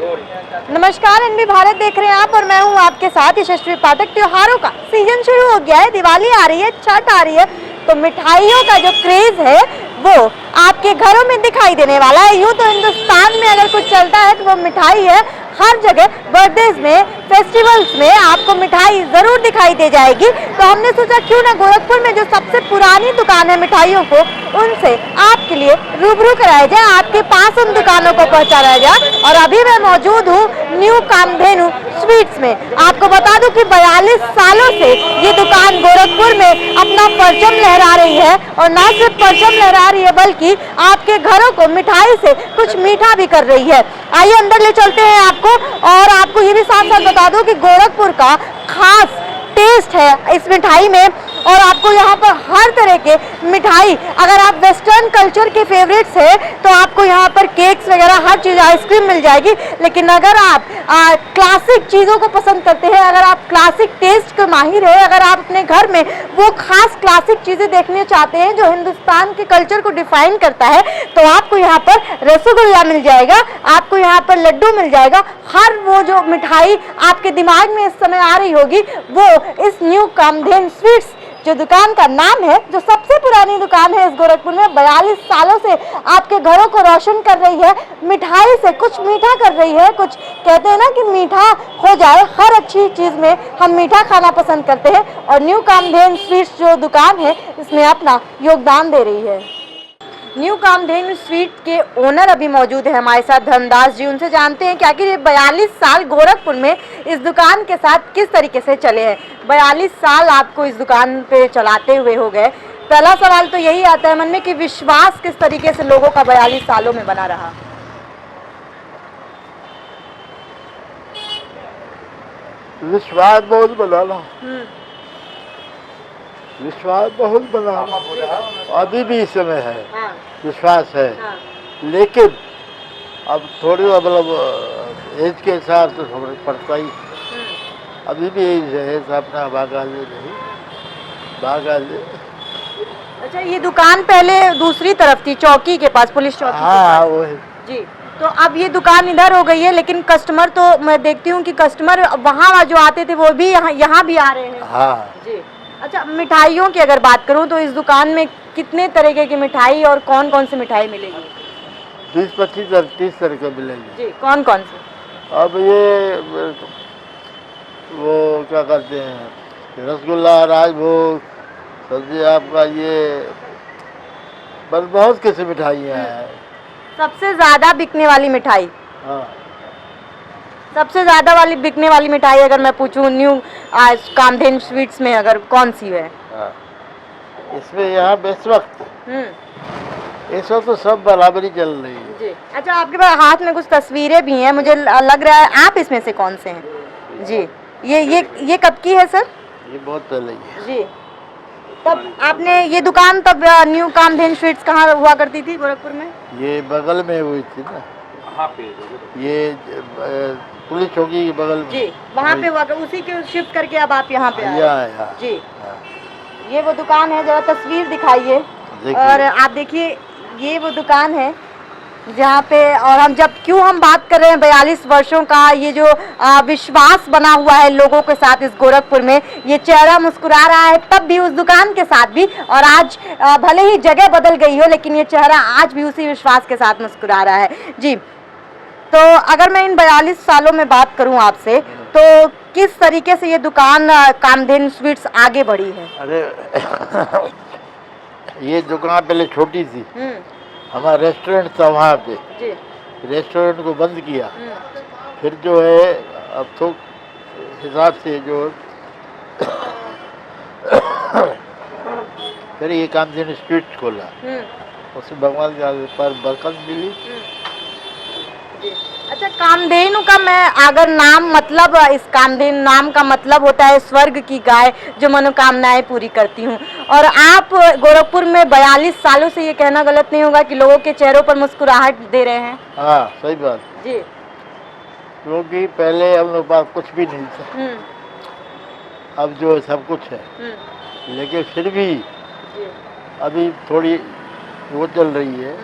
नमस्कार, एनबी भारत देख रहे हैं आप और मैं हूं आपके साथ यशस्वी पाठक। त्योहारों का सीजन शुरू हो गया है, दिवाली आ रही है, छठ आ रही है, तो मिठाइयों का जो क्रेज है वो आपके घरों में दिखाई देने वाला है। यूं तो हिंदुस्तान में अगर कुछ चलता है तो वो मिठाई है। हर जगह बर्थडेज में, फेस्टिवल्स में आपको मिठाई जरूर दिखाई दे जाएगी। तो हमने सोचा क्यों ना गोरखपुर में जो सबसे पुरानी दुकान है मिठाइयों को, उनसे आपके लिए रूबरू कराया जाए, आपके पास उन दुकानों को पहुंचाया जाए। और अभी मैं मौजूद हूँ न्यू कामधेनु स्वीट्स में। आपको बता दूं कि 42 सालों से ये दुकान गोरखपुर में अपना परचम लहरा रही है, और ना सिर्फ परचम लहरा रही है बल्कि आपके घरों को मिठाई से कुछ मीठा भी कर रही है। आइए अंदर ले चलते हैं आपको, और आपको ये भी साथ साथ बता दूं कि गोरखपुर का खास टेस्ट है इस मिठाई में, और आपको यहाँ पर हर तरह के मिठाई, अगर आप वेस्टर्न कल्चर के फेवरेट्स हैं तो आपको यहाँ पर केक्स वगैरह हर चीज़, आइसक्रीम मिल जाएगी। लेकिन अगर आप क्लासिक चीज़ों को पसंद करते हैं, अगर आप क्लासिक टेस्ट के माहिर हैं, अगर आप अपने घर में वो खास क्लासिक चीज़ें देखने चाहते हैं जो हिंदुस्तान के कल्चर को डिफाइन करता है, तो आपको यहाँ पर रसगुल्ला मिल जाएगा, आपको यहाँ पर लड्डू मिल जाएगा। हर वो जो मिठाई आपके दिमाग में इस समय आ रही होगी वो इस न्यू कामधेनु स्वीट्स जो दुकान का नाम है, जो सबसे पुरानी दुकान है इस गोरखपुर में, 42 सालों से आपके घरों को रोशन कर रही है, मिठाई से कुछ मीठा कर रही है। कुछ कहते हैं ना कि मीठा हो जाए, हर अच्छी चीज़ में हम मीठा खाना पसंद करते हैं, और न्यू कामधेनु स्वीट्स जो दुकान है इसमें अपना योगदान दे रही है। न्यू कामधेनु स्वीट के ओनर अभी मौजूद है हमारे साथ, धर्मदास जी। उनसे जानते हैं कि आखिर ये 42 साल गोरखपुर में इस दुकान के साथ किस तरीके से चले हैं। 42 साल आपको इस दुकान पे चलाते हुए हो गए। पहला सवाल तो यही आता है मन में कि विश्वास किस तरीके से लोगों का 42 सालों में बना रहा। विश्वास बहुत बना रहा, विश्वास बहुत बना, अभी भी इस समय है। हाँ। विश्वास है। हाँ। लेकिन अब थोड़ी मतलब एज के हिसाब से समझ पड़ता ही, अभी भी एज है अपना बागाले नहीं, बागाले। अच्छा, ये दुकान पहले दूसरी तरफ थी, चौकी के पास, पुलिस चौकी के हाँ पास। वही जी, तो अब ये दुकान इधर हो गई है, लेकिन कस्टमर तो मैं देखती हूँ कि कस्टमर वहाँ जो आते थे वो भी यहाँ भी आ रहे हैं। हाँ जी। अच्छा, मिठाइयों की अगर बात करूं तो इस दुकान में कितने तरीके की मिठाई और कौन कौन सी मिठाई मिलेगी? 20-25 30 तरह के मिलेंगे। जी, कौन कौन सी? अब ये वो क्या कहते हैं, रसगुल्ला, राजभोग, सब्जी, आपका ये बस बहुत किस्म मिठाइयाँ हैं। सबसे ज्यादा बिकने वाली मिठाई? हाँ, सबसे ज्यादा वाली बिकने वाली मिठाई अगर मैं पूछूं न्यू कामधेनु स्वीट्स में अगर कौन सी है? हाँ। इसमें यहाँ इस वक्त तो सब बराबरी चल रही है। जी। अच्छा, आपके पास हाथ में कुछ तस्वीरें भी हैं, मुझे लग रहा है आप इसमें से कौन से हैं? जी, ये कब की है सर? ये बहुत पहले ही है। जी। तब आपने ये दुकान, तब न्यू कामधेनु स्वीट्स कहाँ हुआ करती थी गोरखपुर में? ये बगल में हुई थी ना, ये पुलिस चौकी के बगल में। जी, वहाँ पे हुआ, उसी के शिफ्ट करके अब आप यहाँ पे आए। यहाँ जी। ये वो दुकान है, जरा तस्वीर दिखाइए। और आप देखिए, ये वो दुकान है जहाँ पे, और हम क्यों हम बात कर रहे हैं 42 वर्षों का ये जो विश्वास बना हुआ है लोगों के साथ इस गोरखपुर में, ये चेहरा मुस्कुरा रहा है तब भी उस दुकान के साथ भी, और आज भले ही जगह बदल गई हो लेकिन ये चेहरा आज भी उसी विश्वास के साथ मुस्कुरा रहा है। जी, तो अगर मैं इन 42 सालों में बात करूं आपसे, तो किस तरीके से ये दुकान कामधेनु स्वीट्स आगे बढ़ी है? अरे ये दुकान पहले छोटी थी, हमारा रेस्टोरेंट था वहाँ पे। जी। रेस्टोरेंट को बंद किया, फिर जो है अब तो हिसाब से जो फिर ये कामधेनु स्वीट्स खोला, उससे भगवान की पर बरकत मिली। अच्छा, कामधेनु का मैं अगर नाम, मतलब इस कामधेनु नाम का मतलब होता है स्वर्ग की गाय जो मनोकामनाएं पूरी करती हूँ, और आप गोरखपुर में 42 सालों से, ये कहना गलत नहीं होगा कि लोगों के चेहरों पर मुस्कुराहट दे रहे हैं। हाँ सही बात जी, क्योंकि पहले हम लोग पास कुछ भी नहीं था, अब जो सब कुछ है, लेकिन फिर भी अभी थोड़ी वो चल रही है,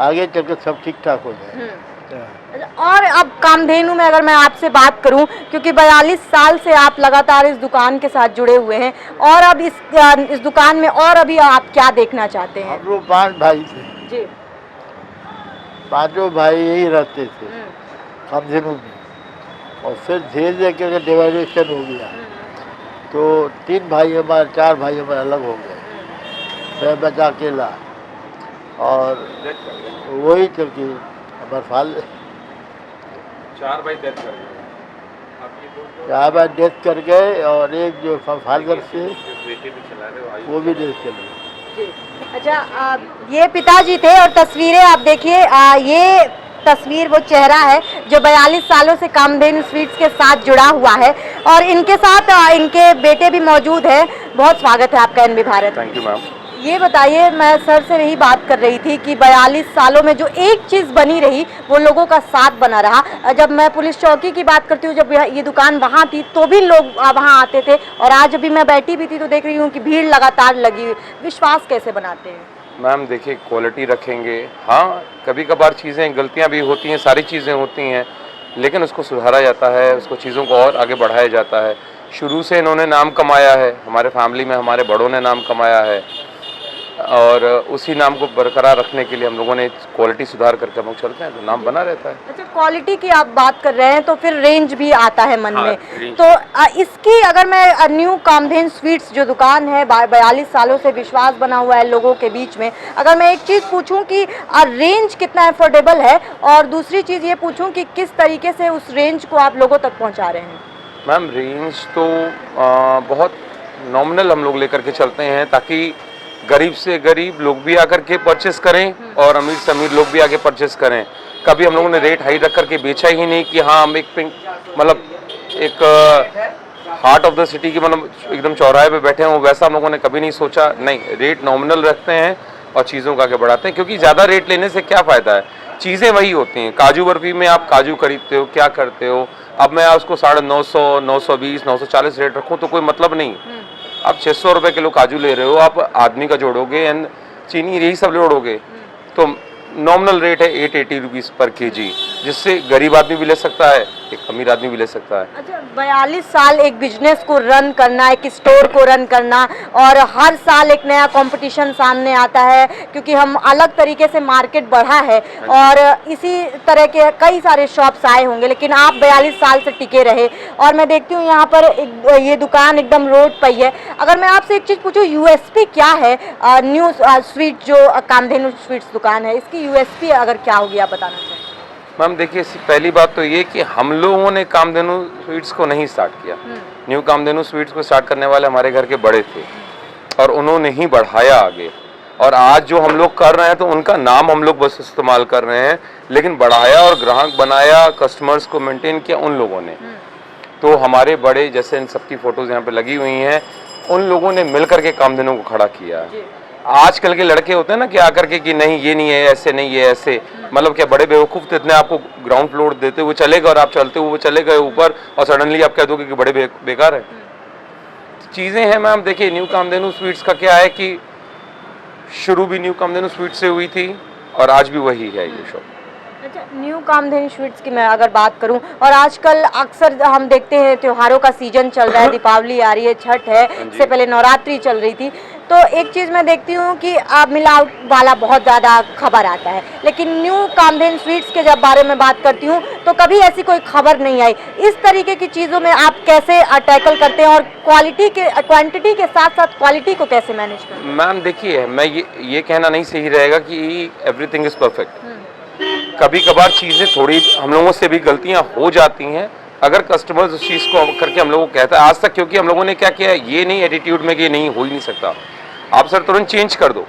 आगे चलकर सब ठीक ठाक हो जाए। और अब कामधेनु में अगर मैं आपसे बात करूं, क्योंकि 42 साल से आप लगातार इस दुकान के साथ जुड़े हुए हैं, और अब इस दुकान में और अभी आप क्या देखना चाहते हैं? हम लोग 5 भाई थे, जी। पांचों भाई यही रहते थे कामधेनु में, और फिर धीरे धीरे करके डिवाइडेशन हो गया, तो 3 भाई हमारे 4 भाई हमारे अलग हो गए, मैं बचा अकेला, और वही तो कि हमारे फाल 4 भाई डेथ कर गए। 4 भाई डेथ कर गए, और एक जो फादर से बेटे भी चला रहे वो भी डेथ कर गए। जी। अच्छा, ये पिताजी थे, और तस्वीरें आप देखिए, ये तस्वीर वो चेहरा है जो 42 सालों से कामधेनु स्वीट्स के साथ जुड़ा हुआ है, और इनके साथ इनके बेटे भी मौजूद हैं। बहुत स्वागत है आपका NB Bharat. Thank you ma'am. ये बताइए, मैं सर से यही बात कर रही थी कि 42 सालों में जो एक चीज़ बनी रही वो लोगों का साथ बना रहा। जब मैं पुलिस चौकी की बात करती हूँ, जब ये दुकान वहाँ थी तो भी लोग वहाँ आते थे, और आज अभी मैं बैठी भी थी तो देख रही हूँ कि भीड़ लगातार लगी हुई। विश्वास कैसे बनाते हैं? मैम देखिए, क्वालिटी रखेंगे, हाँ कभी कभार चीज़ें गलतियाँ भी होती हैं, सारी चीज़ें होती हैं, लेकिन उसको सुधारा जाता है, उसको चीज़ों को और आगे बढ़ाया जाता है। शुरू से इन्होंने नाम कमाया है, हमारे फैमिली में हमारे बड़ों ने नाम कमाया है, और उसी नाम को बरकरार रखने के लिए हम लोगों ने क्वालिटी सुधार करके हम लोग चलते हैं, तो नाम बना रहता है। अच्छा, क्वालिटी की आप बात कर रहे हैं तो फिर रेंज भी आता है मन हाँ, में, रेंज। तो इसकी अगर मैं न्यू कामधेनु स्वीट्स जो दुकान है 42 सालों से विश्वास बना हुआ है लोगों के बीच में, अगर मैं एक चीज़ पूछूं कि रेंज कितना अफोर्डेबल है, और दूसरी चीज़ ये पूछूं कि किस तरीके से उस रेंज को आप लोगों तक पहुँचा रहे हैं? मैम रेंज तो बहुत नॉमिनल हम लोग लेकर के चलते हैं, ताकि गरीब से गरीब लोग भी आकर के परचेस करें और अमीर से अमीर लोग भी आके परचेस करें। कभी हम लोगों ने रेट हाई रख करके बेचा ही नहीं कि हाँ हम एक पिंक मतलब एक हार्ट ऑफ द सिटी की मतलब एकदम चौराहे पे बैठे हों, वैसा हम लोगों ने कभी नहीं सोचा। नहीं, रेट नॉमिनल रखते हैं और चीज़ों को आगे बढ़ाते हैं, क्योंकि ज़्यादा रेट लेने से क्या फ़ायदा है, चीज़ें वही होती हैं। काजू बर्फी में आप काजू खरीदते हो, क्या करते हो, अब मैं उसको 950, 920, 940 रेट रखूँ तो कोई मतलब नहीं। आप 600 रुपये किलो काजू ले रहे हो, आप आदमी का जोड़ोगे एंड चीनी यही सब जोड़ोगे, तो नॉमिनल रेट है 880 रुपीज़ पर केजी, जिससे गरीब आदमी भी ले सकता है, एक अमीर आदमी भी ले सकता है। अच्छा, 42 साल एक बिजनेस को रन करना, एक स्टोर को रन करना, और हर साल एक नया कंपटीशन सामने आता है, क्योंकि हम अलग तरीके से मार्केट बढ़ा है, और इसी तरह के कई सारे शॉप्स आए होंगे, लेकिन आप 42 साल से टिके रहे। और मैं देखती हूँ यहाँ पर ये दुकान एकदम रोड पर ही है। अगर मैं आपसे एक चीज़ पूछूँ, यूएसपी क्या है न्यू स्वीट जो कामधेनु स्वीट्स दुकान है, इसकी यूएसपी अगर क्या होगी आप बताना चाहिए? मैम देखिए, पहली बात तो ये कि हम लोगों ने कामधेनु स्वीट्स को नहीं स्टार्ट किया। न्यू कामधेनु स्वीट्स को स्टार्ट करने वाले हमारे घर के बड़े थे, और उन्होंने ही बढ़ाया आगे, और आज जो हम लोग कर रहे हैं तो उनका नाम हम लोग बस इस्तेमाल कर रहे हैं, लेकिन बढ़ाया और ग्राहक बनाया, कस्टमर्स को मेंटेन किया उन लोगों ने। तो हमारे बड़े, जैसे इन सबकी फोटोज यहाँ पे लगी हुई हैं, उन लोगों ने मिल करके कामधेनु को खड़ा किया। आजकल के लड़के होते हैं ना कि आकर के कि नहीं ये नहीं है, ऐसे नहीं, ये ऐसे, मतलब क्या बड़े बेवकूफ़ तो इतने आपको ग्राउंड फ्लोर देते हुए चले गए और आप चलते हुए चले गए ऊपर, और सडनली आप कह दोगे कि बड़े बेकार है। चीज़ें हैं मैम। देखिए, न्यू कामधेनु स्वीट्स का क्या है कि शुरू भी न्यू कामधेनु स्वीट्स से हुई थी, और आज भी वही है ये शॉप। अच्छा, न्यू कामधेनु स्वीट्स की मैं अगर बात करूं, और आजकल अक्सर हम देखते हैं त्योहारों का सीजन चल रहा है, दीपावली आ रही है, छठ है, इससे पहले नवरात्रि चल रही थी, तो एक चीज़ मैं देखती हूँ कि मिलावट वाला बहुत ज़्यादा खबर आता है, लेकिन न्यू कामधेनु स्वीट्स के जब बारे में बात करती हूँ तो कभी ऐसी कोई खबर नहीं आई। इस तरीके की चीज़ों में आप कैसे टैकल करते हैं, और क्वांटिटी के साथ साथ क्वालिटी को कैसे मैनेज करते हैं? मैम देखिए, मैं ये कहना नहीं सही रहेगा कि एवरीथिंग इज़ परफेक्ट। कभी कभार चीज़ें थोड़ी हम लोगों से भी गलतियां हो जाती हैं, अगर कस्टमर्स उस चीज़ को करके हम लोगों को कहता है आज तक, क्योंकि हम लोगों ने क्या किया है, ये नहीं एटीट्यूड में कि ये नहीं हो ही नहीं सकता, आप सर तुरंत चेंज कर दो।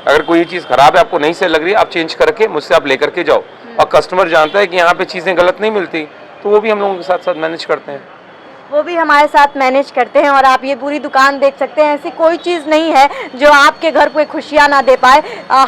अगर कोई चीज़ खराब है, आपको नहीं सही लग रही है, आप चेंज करके मुझसे आप लेकर के जाओ, और कस्टमर जानता है कि यहाँ पे चीज़ें गलत नहीं मिलती, तो वो भी हम लोगों के साथ साथ मैनेज करते हैं। वो भी हमारे साथ मैनेज करते हैं। और आप ये पूरी दुकान देख सकते हैं, ऐसी कोई चीज़ नहीं है जो आपके घर को खुशियाँ ना दे पाए।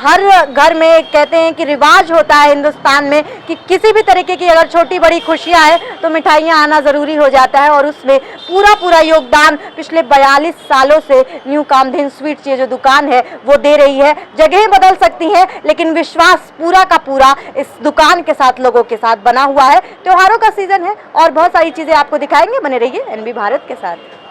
हर घर में कहते हैं कि रिवाज होता है हिंदुस्तान में कि किसी भी तरीके की अगर छोटी बड़ी खुशियाँ हैं तो मिठाइयाँ आना ज़रूरी हो जाता है। और उसमें पूरा योगदान पिछले 42 सालों से न्यू कामधेनु स्वीट्स ये जो दुकान है वो दे रही है। जगहें बदल सकती हैं लेकिन विश्वास पूरा का पूरा इस दुकान के साथ, लोगों के साथ बना हुआ है। त्योहारों का सीजन है और बहुत सारी चीज़ें आपको दिखाएंगे, बने रहिए एनबी भारत के साथ।